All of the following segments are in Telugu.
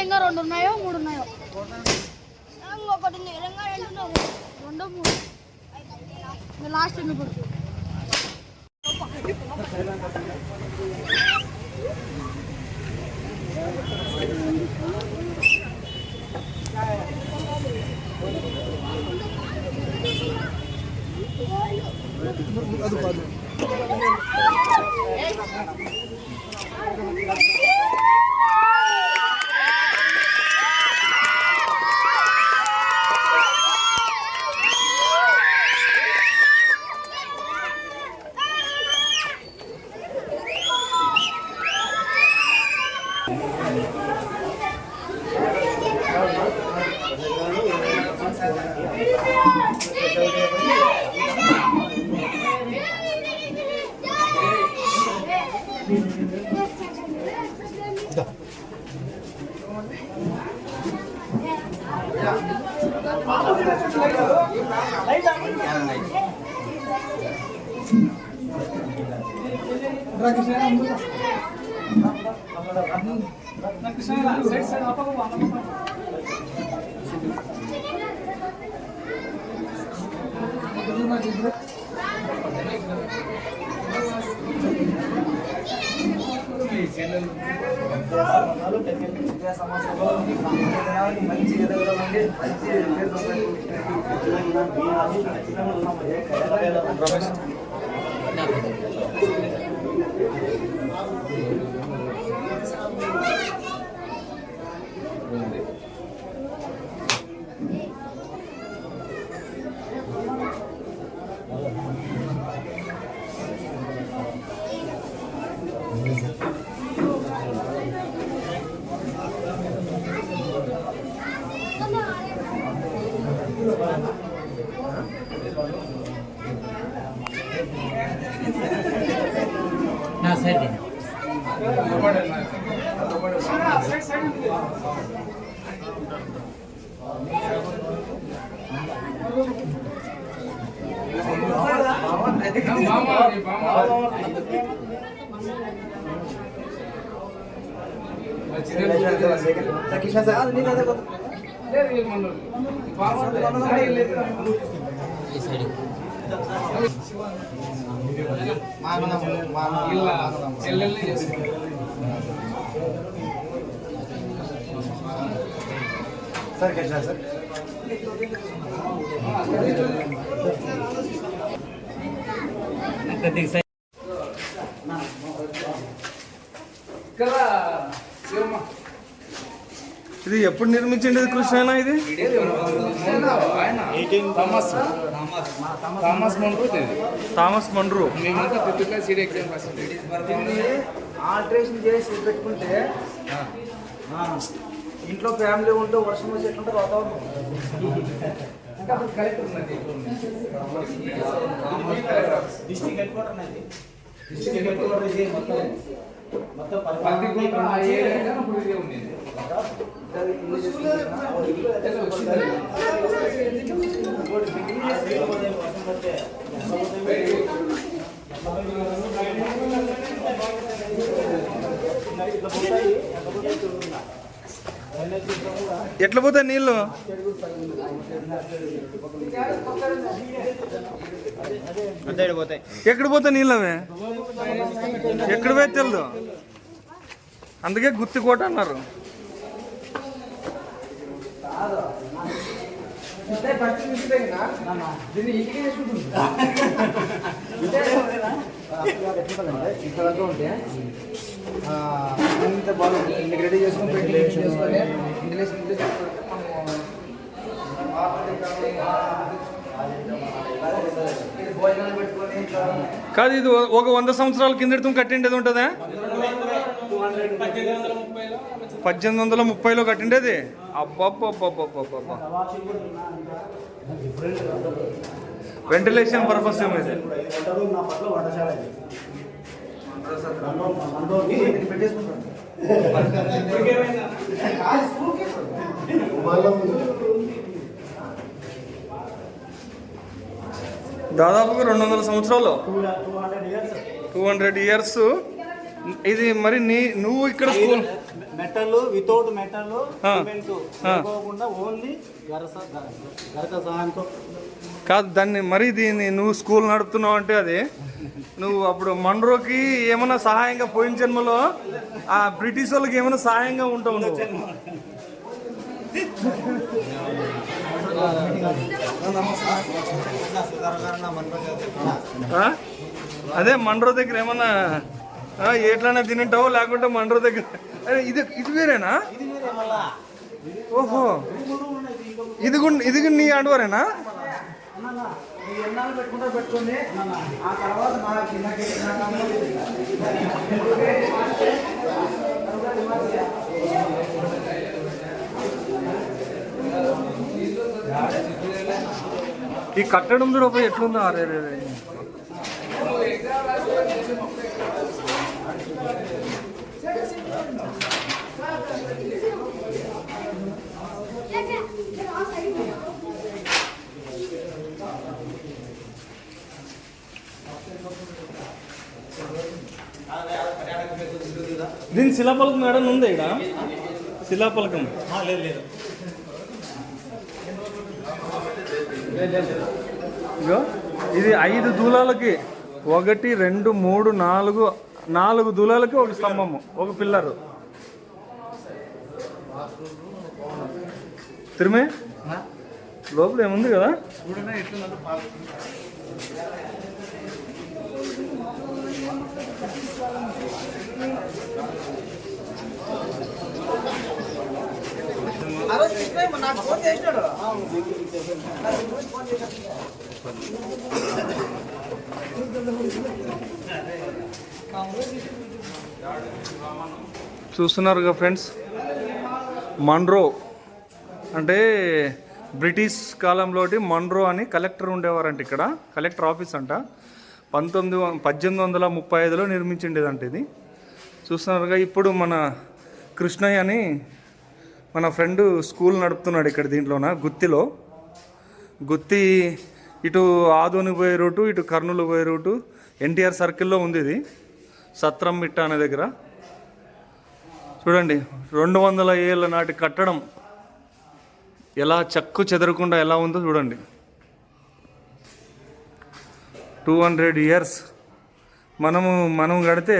ఇంకా 2 ఉన్నాయో 3 ఉన్నాయో ఇంకొకటి ఉంది రెండు 3 లాస్ట్ ఇప్పుడు అది కాదు మంచి ఎదగలండి మంచి నా side Krishna sir sir Krishna sir ఇది ఎప్పుడు నిర్మించండి కృష్ణ ఇది థామస్ మన్రో ఆల్టరేషన్ చేసి పెట్టుకుంటే ఇంట్లో ఫ్యామిలీ ఉంటే వర్షం వచ్చి ఎట్లుంటే వాతావరణం డిస్ట్రిక్ట్ హెడ్ క్వార్టర్ అనేది డిస్ట్రిక్ట్ హెడ్ క్వార్టర్ ఇది మొత్తం ఎట్లా పోతాయి నీళ్ళు? ఎక్కడ పోతాయి నీళ్ళు? అవి ఎక్కడ పోయి తెలియదు, అందుకే గుత్తికోట అన్నారు. ఇంత బాగుంది, ఇంటికి రెడీ చేసుకుని పెయింటింగ్ చేసుకొని భోజనాలు పెట్టుకొని కాదు, ఇది ఒక 100 సంవత్సరాల కిందటి కట్టిండేది ఉంటుందా? 1830లో కట్టిండేది. అబ్బబ్బబ్బబ్బబ్బబ్బ, వెంటిలేషన్ పర్పస్ ఏమో ఇది. దాదాపుగా 200 సంవత్సరాలు, 200 ఇయర్స్ ఇది మరి నువ్వు ఇక్కడ school metal without metal cement లేకోకుండా ఓన్లీ గరక సహాయంతో కాదు దాన్ని మరి దీన్ని నువ్వు స్కూల్ నడుపుతున్నావు అంటే అది నువ్వు అప్పుడు మండ్రోకి ఏమైనా సహాయంగా పోయిన జన్మలో ఆ బ్రిటిష్ వాళ్ళకి ఏమైనా సహాయంగా ఉంటావు నువ్వు. అదే మండ్రో దగ్గర ఏమన్నా ఎట్లన్నా తింటావు లేకుంటే మండ్రో దగ్గర ఇది వేరేనా? ఓహో ఇది నీ అడవరేనా? పెట్టుకోండి ఆ తర్వాత ఈ కట్టడం కూడా పోయి ఎట్లుందో అరే దీని శిలాపలకం మేడం ఉంది ఇక్కడ శిలాపలకం లేదు ఇగో ఇది 5 దూలాలకి 1 2 3 4 దూలాలకి ఒక స్తంభము ఒక పిల్లరు. తిరుమే లోపల ఏముంది కదా? నాకు ఫోన్ చేసినాడు. చూస్తున్నారుగా ఫ్రెండ్స్, మండ్రో అంటే బ్రిటిష్ కాలంలోటి మండ్రో అని కలెక్టర్ ఉండేవారంట. ఇక్కడ కలెక్టర్ ఆఫీస్ అంట. 1835లో నిర్మించిండేదంట ఇది. చూస్తున్నారుగా ఇప్పుడు మన కృష్ణయ్య అని మన ఫ్రెండ్ స్కూల్ నడుపుతున్నాడు ఇక్కడ దీంట్లోన గుత్తిలో. గుత్తి ఇటు ఆదోని పోయే రూటు, ఇటు కర్నూలు పోయే రూటు ఎన్టీఆర్ సర్కిల్లో ఉంది. ఇది సత్రం మిట్ట అనే దగ్గర చూడండి. 200 ఏళ్ళ నాటి కట్టడం ఎలా చెక్కు చెదరకుండా ఎలా ఉందో చూడండి. 200 years మనం కడితే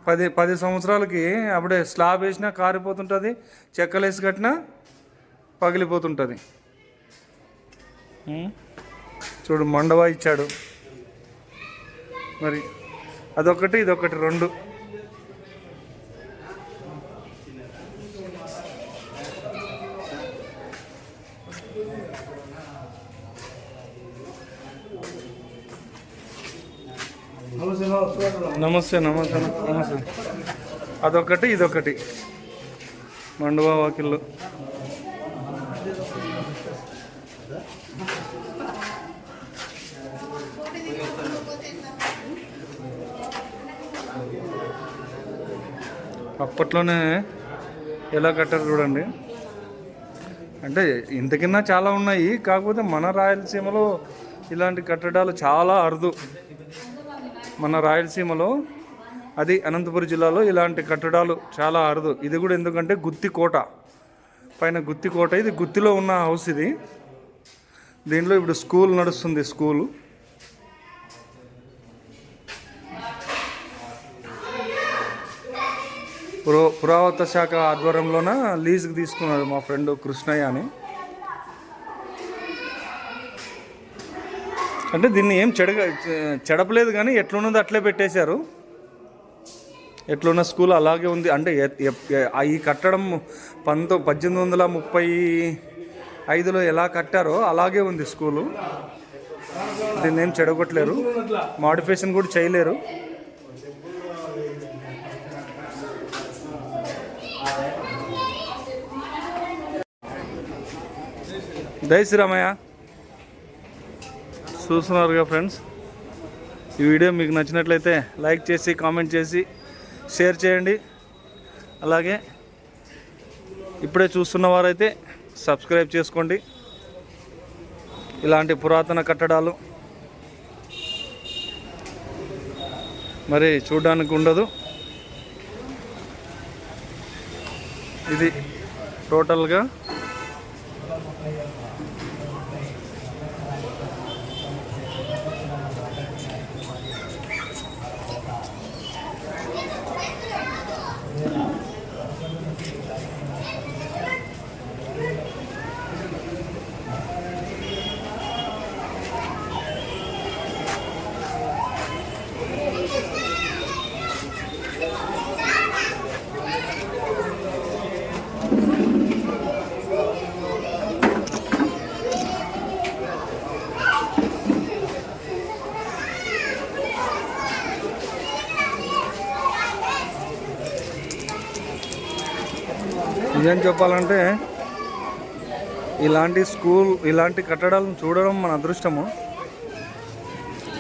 10 సంవత్సరాలకి అప్పుడే స్లాబ్ వేసినా కారిపోతుంటుంది, చెక్కలేసి కట్టినా పగిలిపోతుంటుంది. చూడు మండవా ఇచ్చాడు. మరి అదొకటి ఇదొకటి 2. నమస్తే నమస్తే నమస్తే. అదొకటి ఇదొకటి మండువా వాకిళ్ళు. అప్పట్లోనే ఎలా కట్టారు చూడండి. అంటే ఇంతకిన్నా చాలా ఉన్నాయి, కాకపోతే మన రాయలసీమలో ఇలాంటి కట్టడాలు చాలా అరుదు. మన రాయలసీమలో అది అనంతపురం జిల్లాలో ఇలాంటి కట్టడాలు చాలా అరుదు. ఇది కూడా ఎందుకంటే గుత్తి కోట పైన గుత్తి కోట. ఇది గుత్తిలో ఉన్న హౌస్ ఇది. దీంట్లో ఇప్పుడు స్కూల్ నడుస్తుంది. స్కూలు పురావస్తు శాఖ ఆధ్వర్యంలోన లీజుకి తీసుకున్నాడు మా ఫ్రెండ్ కృష్ణయ్య అని. అంటే దీన్ని ఏం చెడపలేదు కానీ ఎట్లున్నది అట్లే పెట్టేశారు. ఎట్లున్న స్కూల్ అలాగే ఉంది. అంటే ఈ కట్టడం 1835లో ఎలా కట్టారో అలాగే ఉంది స్కూలు. దీన్ని ఏం చెడగొట్టలేరు, మాడిఫికేషన్ కూడా చేయలేరు. జై శ్రీరామయ్య. చూస్తున్నారుగా ఫ్రెండ్స్, ఈ వీడియో మీకు నచ్చినట్లయితే లైక్ చేసి కామెంట్ చేసి షేర్ చేయండి. అలాగే ఇప్పుడే చూస్తున్న వారైతే సబ్స్క్రైబ్ చేసుకోండి. ఇలాంటి పురాతన కట్టడాలు మరి చూడడానికి ఉండదు. ఇది టోటల్గా నిజం చెప్పాలంటే ఇలాంటి కట్టడాలను చూడడం మన అదృష్టము.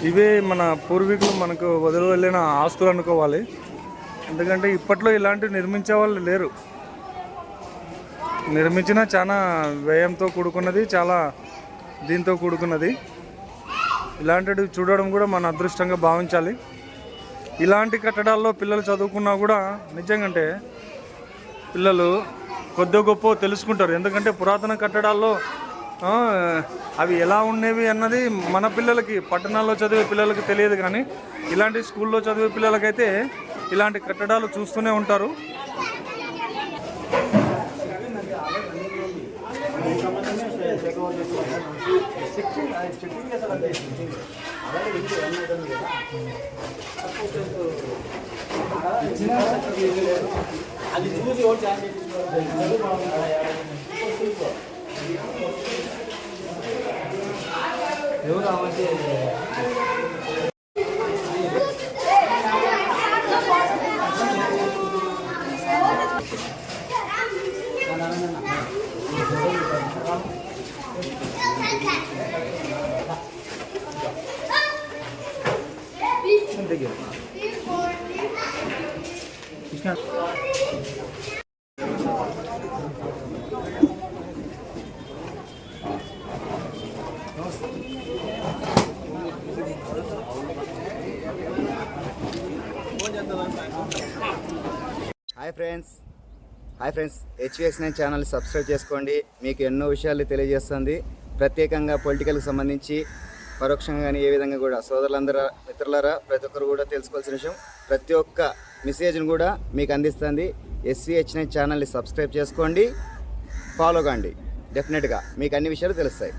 ఇవే మన పూర్వీకులు మనకు వదిలి వెళ్ళిన ఆస్తులు అనుకోవాలి. ఎందుకంటే ఇప్పట్లో ఇలాంటివి నిర్మించే వాళ్ళు లేరు. నిర్మించిన చాలా వ్యయంతో కూడుకున్నది, చాలా దీంతో కూడుకున్నది. ఇలాంటివి చూడడం కూడా మన అదృష్టంగా భావించాలి. ఇలాంటి కట్టడాల్లో పిల్లలు చదువుకున్నా కూడా నిజంగా పిల్లలు కొద్ది గొప్ప తెలుసుకుంటారు. ఎందుకంటే పురాతన కట్టడాల్లో అవి ఎలా ఉండేవి అన్నది మన పిల్లలకి, పట్టణాల్లో చదివే పిల్లలకి తెలియదు. కానీ ఇలాంటి స్కూల్లో చదివే పిల్లలకైతే ఇలాంటి కట్టడాలు చూస్తూనే ఉంటారు. అది చూసి ఎవరు అవంటే hi friends HVX9 channel subscribe చేసుకోండి. మీకు ఎన్నో విషయాలు తెలియజేస్తుంది. ప్రత్యేకంగా పొలిటికల్కి సంబంధించి పరోక్షంగా కానీ ఏ విధంగా కూడా సోదరులందరూ మిత్రులారా ప్రతి ఒక్కరు కూడా తెలుసుకోవాల్సిన విషయం, ప్రతి ఒక్క మెసేజ్ను కూడా మీకు అందిస్తుంది. HVX9 ఛానల్ని సబ్స్క్రైబ్ చేసుకోండి, ఫాలో కాండి. డెఫినెట్గా మీకు అన్ని విషయాలు తెలుస్తాయి.